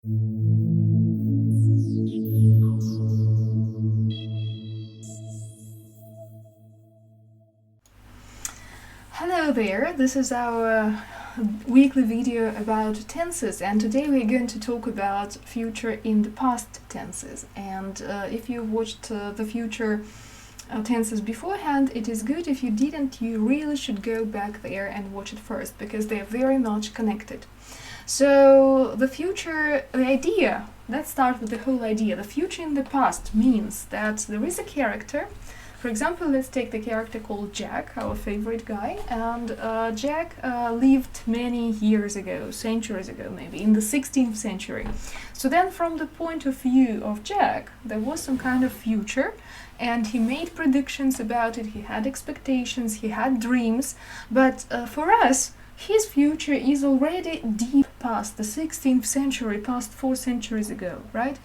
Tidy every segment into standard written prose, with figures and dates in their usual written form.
Hello there, this is our weekly video about tenses, and today we're going to talk about future in the past tenses. And if you watched the future tenses beforehand, it is good. If you didn't, you really should go back there and watch it first, because they are very much connected. So the future, the idea, let's start with the whole idea. The future in the past means that there is a character. For example, let's take the character called Jack, our favorite guy, and Jack lived many years ago, centuries ago maybe, in the 16th century. So then from the point of view of Jack, there was some kind of future, and he made predictions about it, he had expectations, he had dreams, but for us, his future is already deep past the 16th century, past 4 centuries ago, right?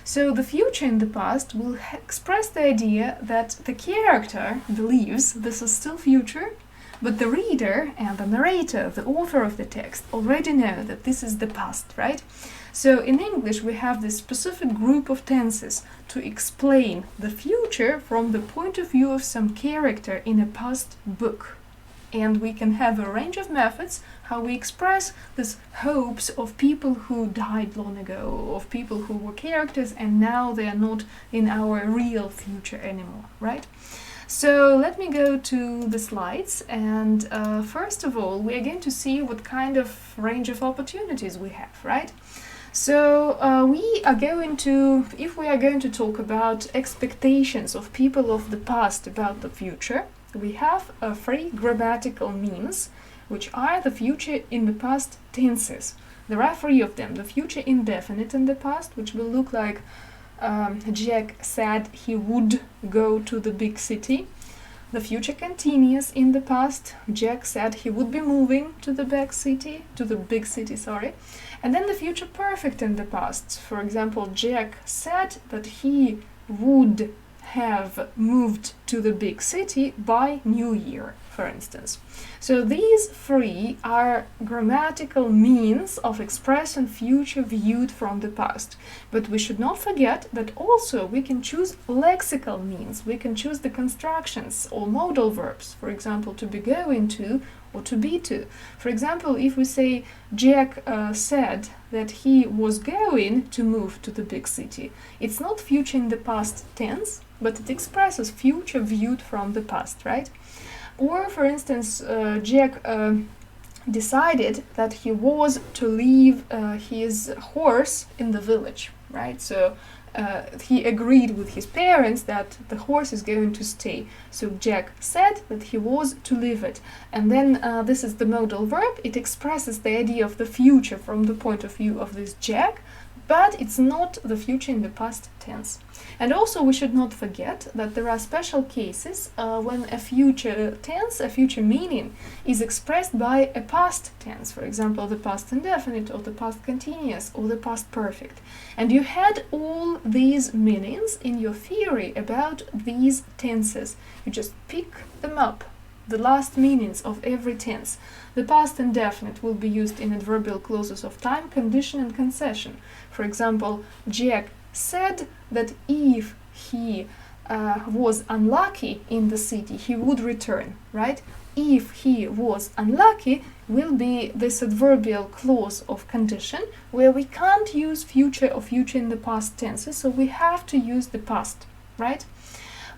So the future in the past will express the idea that the character believes this is still future, but the reader and the narrator, the author of the text, already know that this is the past, right? So in English we have this specific group of tenses to explain the future from the point of view of some character in a past book. And we can have a range of methods how we express these hopes of people who died long ago, of people who were characters and now they are not in our real future anymore, right? So let me go to the slides, and first of all we are going to see what kind of range of opportunities we have, right? So if we are going to talk about expectations of people of the past about the future, we have 3 grammatical means, which are the future in the past tenses. There are 3 of them. The future indefinite in the past, which will look like Jack said he would go to the big city. The future continuous in the past, Jack said he would be moving to the big city, And then the future perfect in the past. For example, Jack said that he would have moved to the big city by New Year, for instance. So these 3 are grammatical means of expressing future viewed from the past. But we should not forget that also we can choose lexical means. We can choose the constructions or modal verbs, for example, to be going to or to be to. For example, if we say Jack said that he was going to move to the big city, it's not future in the past tense, but it expresses future viewed from the past, right? Or, for instance, Jack decided that he was to leave his horse in the village, right? So he agreed with his parents that the horse is going to stay. So Jack said that he was to leave it. And then this is the modal verb. It expresses the idea of the future from the point of view of this Jack, but it's not the future in the past tense. And also we should not forget that there are special cases when a future tense, a future meaning, is expressed by a past tense, for example, the past indefinite or the past continuous or the past perfect. And you had all these meanings in your theory about these tenses. You just pick them up, the last meanings of every tense. The past indefinite will be used in adverbial clauses of time, condition and concession. For example, Jack said that if he was unlucky in the city, he would return, right? If he was unlucky will be this adverbial clause of condition where we can't use future or future in the past tenses, so we have to use the past, right?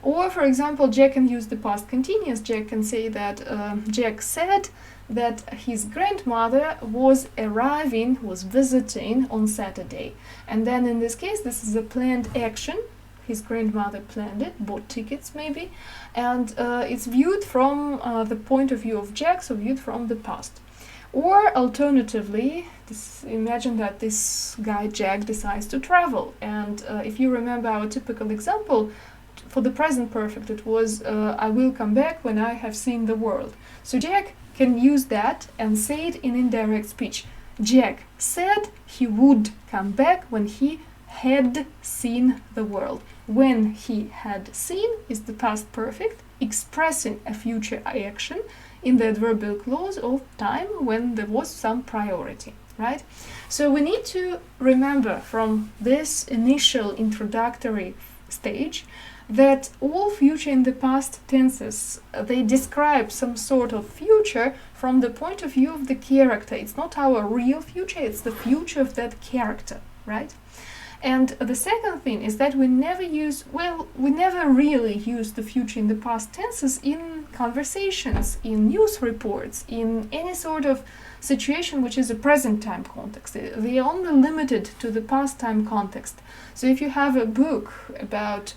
Or, for example, Jack can use the past continuous. Jack can say that Jack said that his grandmother was visiting on Saturday. And then in this case, this is a planned action. His grandmother planned it, bought tickets maybe, and it's viewed from the point of view of Jack, so viewed from the past. Or alternatively, imagine that this guy Jack decides to travel, and if you remember our typical example, for the present perfect it was I will come back when I have seen the world. So Jack can use that and say it in indirect speech. Jack said he would come back when he had seen the world. When he had seen is the past perfect, expressing a future action in the adverbial clause of time when there was some priority, right? So we need to remember from this initial introductory stage that all future in the past tenses, they describe some sort of future from the point of view of the character. It's not our real future, it's the future of that character, right? And the second thing is that we never really use the future in the past tenses in conversations, in news reports, in any sort of situation which is a present time context. They are only limited to the past time context. So if you have a book about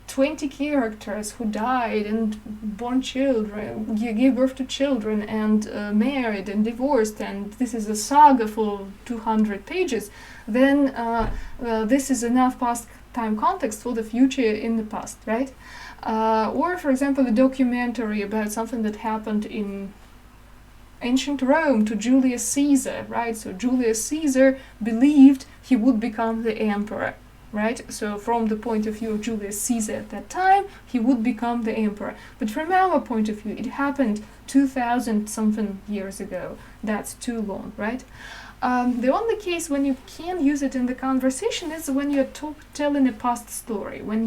20 characters who died and born children, gave birth to children and married and divorced, and this is a saga for 200 pages, then this is enough past time context for the future in the past, right? Or for example, a documentary about something that happened in ancient Rome to Julius Caesar, right? So Julius Caesar believed he would become the emperor, right? So from the point of view of Julius Caesar at that time, he would become the emperor. But from our point of view, it happened 2,000 something years ago. That's too long, right? The only case when you can use it in the conversation is when you're telling a past story, when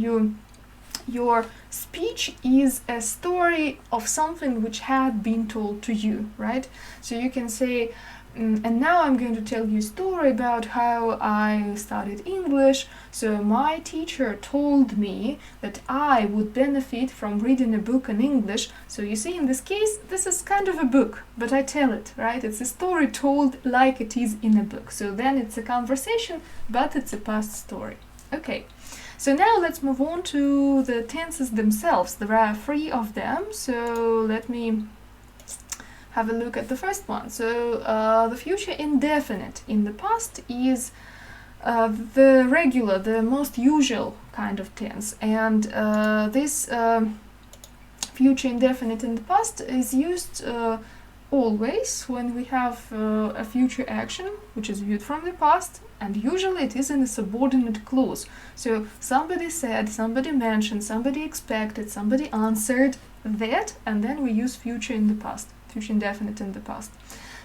your speech is a story of something which had been told to you, right? So you can say, and now I'm going to tell you a story about how I studied English. So my teacher told me that I would benefit from reading a book in English. So you see, in this case, this is kind of a book, but I tell it, right? It's a story told like it is in a book. So then it's a conversation, but it's a past story. Okay. So now let's move on to the tenses themselves. There are 3 of them. So let me have a look at the first one. So the future indefinite in the past is the regular, the most usual kind of tense, and this future indefinite in the past is used always when we have a future action which is viewed from the past, and usually it is in a subordinate clause. So somebody said, somebody mentioned, somebody expected, somebody answered that, and then we use future in the past. Future indefinite in the past.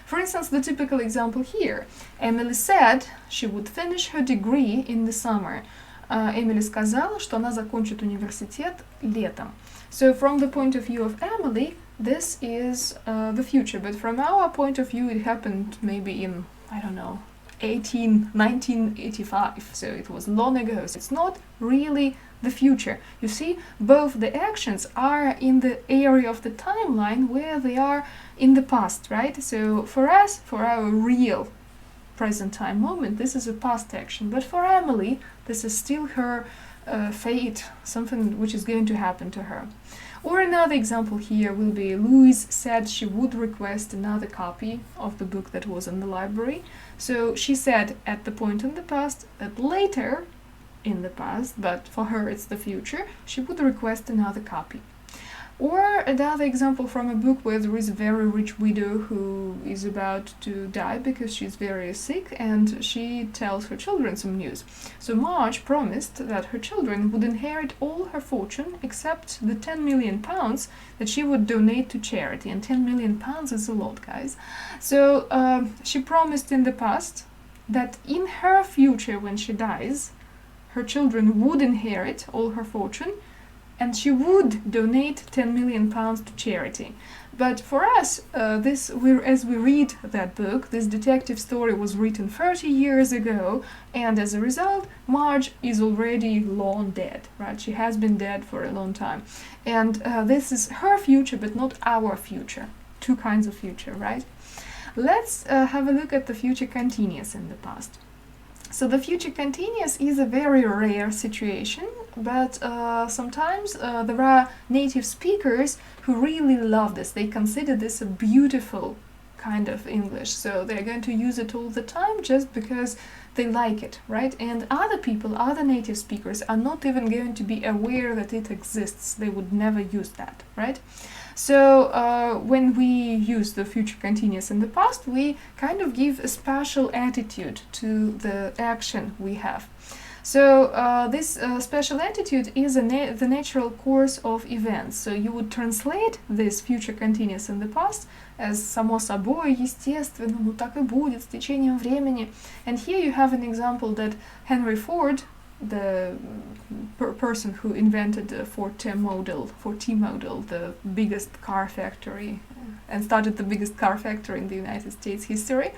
For instance, the typical example here. Emily said she would finish her degree in the summer. Эмили сказала, что она закончит университет летом. So from the point of view of Emily, this is the future, but from our point of view, it happened maybe in, I don't know, 1985, so it was long ago. So it's not really the future. You see, both the actions are in the area of the timeline where they are in the past, right? So for us, for our real present time moment, this is a past action, but for Emily, this is still her fate, something which is going to happen to her. Or another example here will be Louise said she would request another copy of the book that was in the library. So she said at the point in the past that later in the past, but for her it's the future, she would request another copy. Or another example from a book where there is a very rich widow who is about to die because she's very sick, and she tells her children some news. So Marge promised that her children would inherit all her fortune except the 10 million pounds that she would donate to charity, and 10 million pounds is a lot, guys. So she promised in the past that in her future, when she dies, her children would inherit all her fortune, and she would donate 10 million pounds to charity. But for us, as we read that book, this detective story was written 30 years ago, and as a result, Marge is already long dead, right? She has been dead for a long time. And this is her future, but not our future. Two kinds of future, right? Let's have a look at the future continuous in the past. So the future continuous is a very rare situation, but sometimes there are native speakers who really love this. They consider this a beautiful kind of English, so they're going to use it all the time just because they like it, right? And other people, other native speakers, are not even going to be aware that it exists. They would never use that, right? So when we use the future continuous in the past, we kind of give a special attitude to the action we have. So this special attitude is the natural course of events. So you would translate this future continuous in the past as само собой, естественно, ну так и будет с течением времени. And here you have an example that Henry Ford, the person who invented the Ford T-model, the biggest car factory, and started the biggest car factory in the United States history.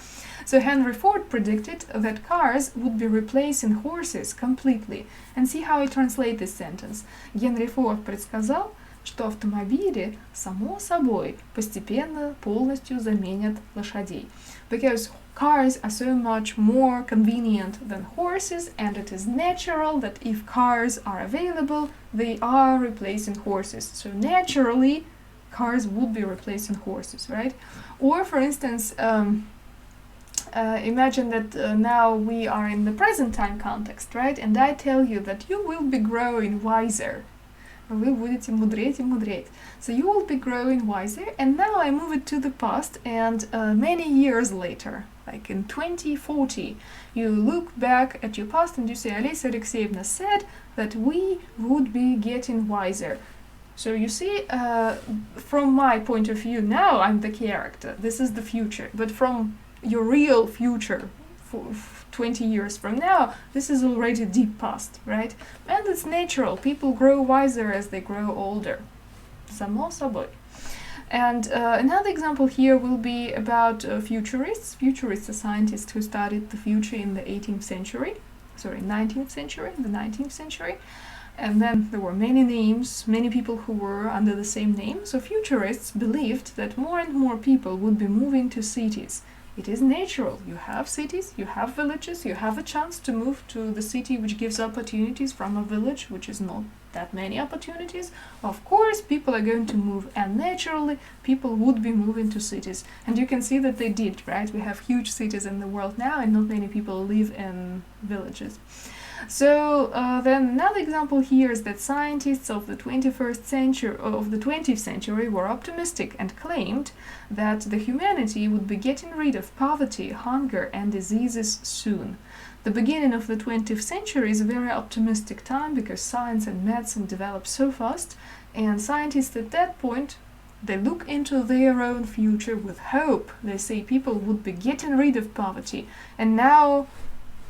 So Henry Ford predicted that cars would be replacing horses completely. And see how I translate this sentence. Генри Форд предсказал, что автомобили, само собой, постепенно полностью заменят лошадей. Because cars are so much more convenient than horses, and it is natural that if cars are available, they are replacing horses. So naturally, cars would be replacing horses, right? Or, for instance, imagine that now we are in the present time context, right? And I tell you that you will be growing wiser. Вы будете мудреть и мудреть. So you will be growing wiser, and now I move it to the past, and many years later, like in 2040, you look back at your past and you say, Olesya Alexeyevna said that we would be getting wiser. So you see, from my point of view now, I'm the character. This is the future. But from your real future, 20 years from now, this is already deep past, right? And it's natural. People grow wiser as they grow older. Само собой. And another example here will be about futurists. Futurists are scientists who studied the future in the 19th century. And then there were many names, many people who were under the same name. So futurists believed that more and more people would be moving to cities. It is natural. You have cities, you have villages, you have a chance to move to the city which gives opportunities from a village which is not that many opportunities. Of course, people are going to move, and naturally, people would be moving to cities. And you can see that they did, right? We have huge cities in the world now, and not many people live in villages. So then another example here is that scientists of the 20th century were optimistic and claimed that the humanity would be getting rid of poverty, hunger, and diseases soon. The beginning of the 20th century is a very optimistic time because science and medicine develop so fast, and scientists at that point, they look into their own future with hope. They say people would be getting rid of poverty, and now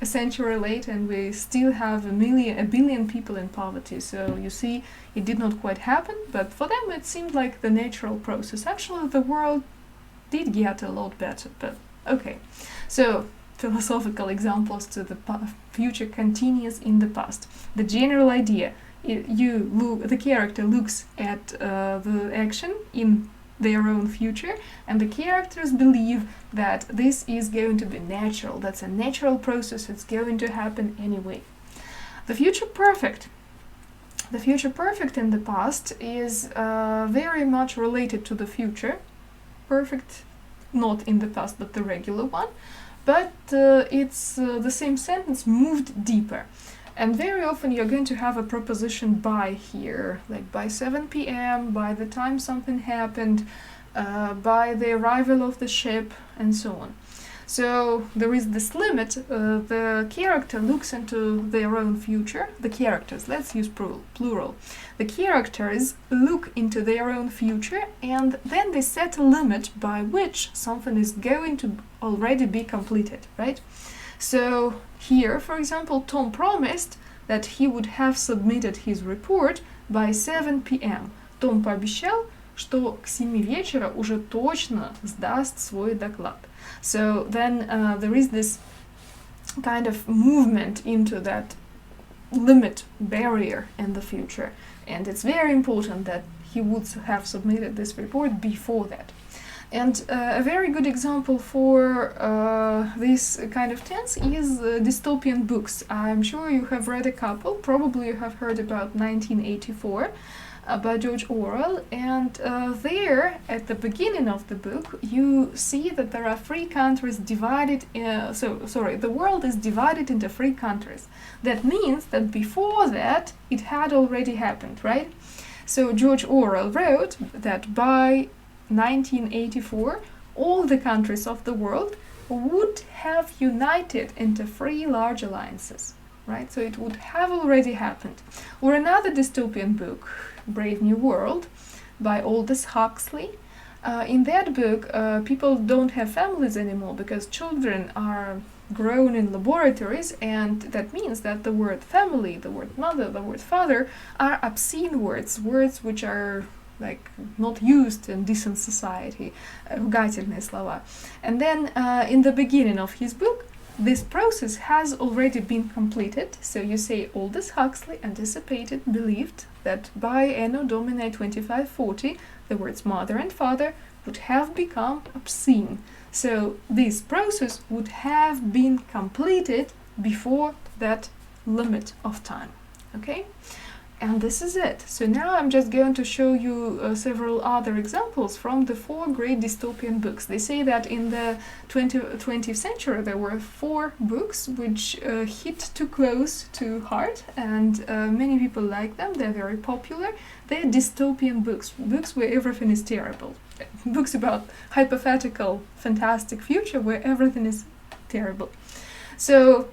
a century later and we still have a billion people in poverty. So you see, it did not quite happen, but for them it seemed like the natural process. Actually, the world did get a lot better, but okay. So philosophical examples to the future continuous in the past. The general idea, the character looks at the action in their own future, and the characters believe that this is going to be natural, that's a natural process, it's going to happen anyway. The future perfect. The future perfect in the past is very much related to the future. Perfect, not in the past, but the regular one. But it's the same sentence moved deeper. And very often you're going to have a preposition by here, like by 7 p.m., by the time something happened, by the arrival of the ship, and so on. So there is this limit, the character looks into their own future, the characters, let's use plural. The characters look into their own future, and then they set a limit by which something is going to already be completed, right? So here, for example, Tom promised that he would have submitted his report by 7 p.m. Том пообещал, что к 7 вечера уже точно сдаст свой доклад. So then there is this kind of movement into that limit barrier in the future. And it's very important that he would have submitted this report before that. And a very good example for this kind of tense is dystopian books. I'm sure you have read a couple. Probably you have heard about 1984 by George Orwell. And there, at the beginning of the book, you see that there are 3 countries divided. The world is divided into 3 countries. That means that before that, it had already happened, right? So George Orwell wrote that by 1984, all the countries of the world would have united into 3 large alliances. right? So it would have already happened. Or another dystopian book, Brave New World, by Aldous Huxley. In that book, people don't have families anymore because children are grown in laboratories, and that means that the word family, the word mother, the word father are obscene words, words which are like not used in decent society, ругательные слова. And then in the beginning of his book, this process has already been completed. So you say Aldous Huxley anticipated, believed that by Anno Domini 2540, the words mother and father would have become obscene. So this process would have been completed before that limit of time. Okay? And this is it. So now I'm just going to show you several other examples from the 4 great dystopian books. They say that in the 20th century there were 4 books which hit too close to heart, and many people like them. They're very popular. They're dystopian books, books where everything is terrible. Books about hypothetical, fantastic future where everything is terrible. So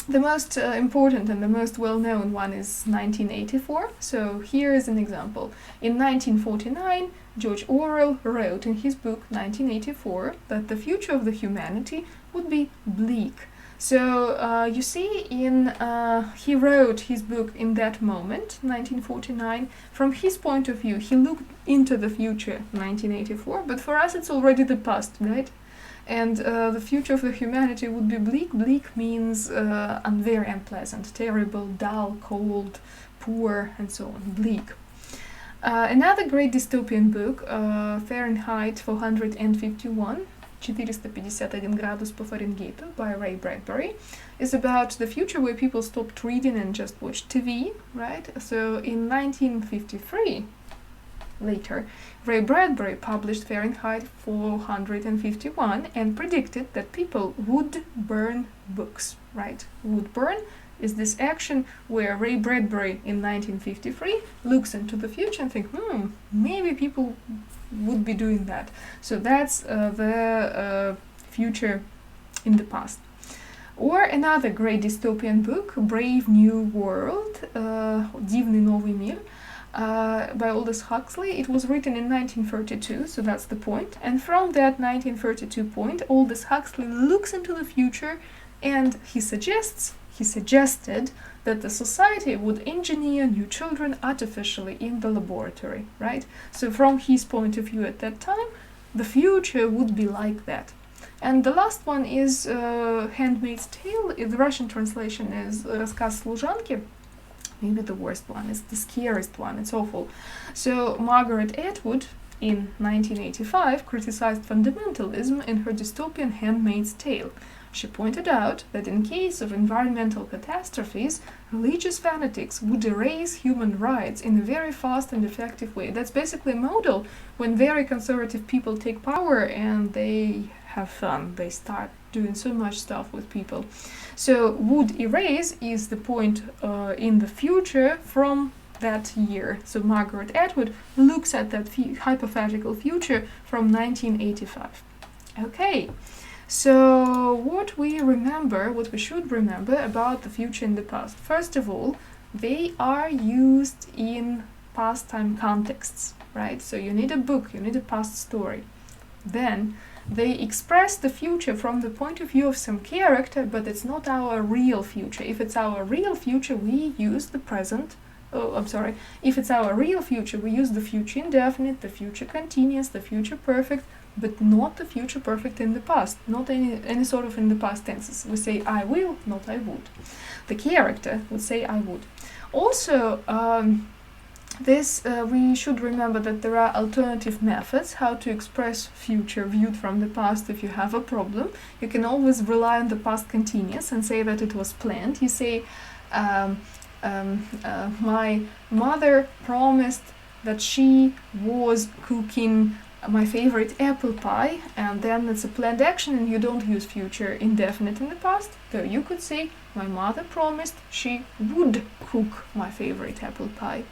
the most important and the most well-known one is 1984. So here is an example. In 1949, George Orwell wrote in his book 1984 that the future of the humanity would be bleak. So you see, he wrote his book in that moment, 1949. From his point of view, he looked into the future, 1984, but for us it's already the past, right? And the future of the humanity would be bleak. Bleak means very unpleasant, terrible, dull, cold, poor, and so on. Bleak. Another great dystopian book, Fahrenheit 451, 451 градус по Фаренгейту, by Ray Bradbury, is about the future where people stopped reading and just watched TV, right? So in 1953, later, Ray Bradbury published Fahrenheit 451 and predicted that people would burn books, right? Would burn is this action where Ray Bradbury in 1953 looks into the future and thinks, maybe people would be doing that. So that's the future in the past. Or another great dystopian book, Brave New World, Дивный новый мир, by Aldous Huxley. It was written in 1932, so that's the point. And from that 1932 point, Aldous Huxley looks into the future and he suggested that the society would engineer new children artificially in the laboratory, right? So from his point of view at that time, the future would be like that. And the last one is Handmaid's Tale. The Russian translation is Рассказ служанки. Maybe the worst one, it's the scariest one, it's awful. So Margaret Atwood in 1985 criticized fundamentalism in her dystopian Handmaid's Tale. She pointed out that in case of environmental catastrophes, religious fanatics would erase human rights in a very fast and effective way. That's basically a model when very conservative people take power and they have fun. They start doing so much stuff with people. So would erase is the point in the future from that year. So Margaret Atwood looks at that hypothetical future from 1985. Okay. So what we should remember about the future and the past. First of all, they are used in past time contexts, right? So you need a book, you need a past story. Then they express the future from the point of view of some character, but it's not our real future. If it's our real future, we use the present. If it's our real future, we use the future indefinite, the future continuous, the future perfect, but not the future perfect in the past, not any sort of in the past tenses. We say I will, not I would. The character would say I would. Also, we should remember that there are alternative methods how to express future viewed from the past. If you have a problem, you can always rely on the past continuous and say that it was planned. You say, my mother promised that she was cooking my favorite apple pie, and then it's a planned action and you don't use future indefinite in the past. So you could say, my mother promised she would cook my favorite apple pie.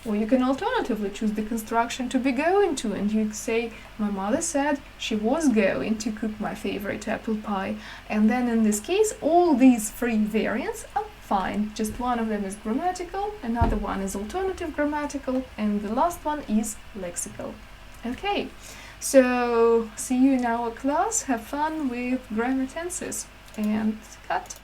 Or you can alternatively choose the construction to be going to, and you say, my mother said she was going to cook my favorite apple pie. And then in this case, all these three variants are Fine, just one of them is grammatical, another one is alternative grammatical, and the last one is lexical. Okay, so see you in our class, have fun with grammar tenses, and cut!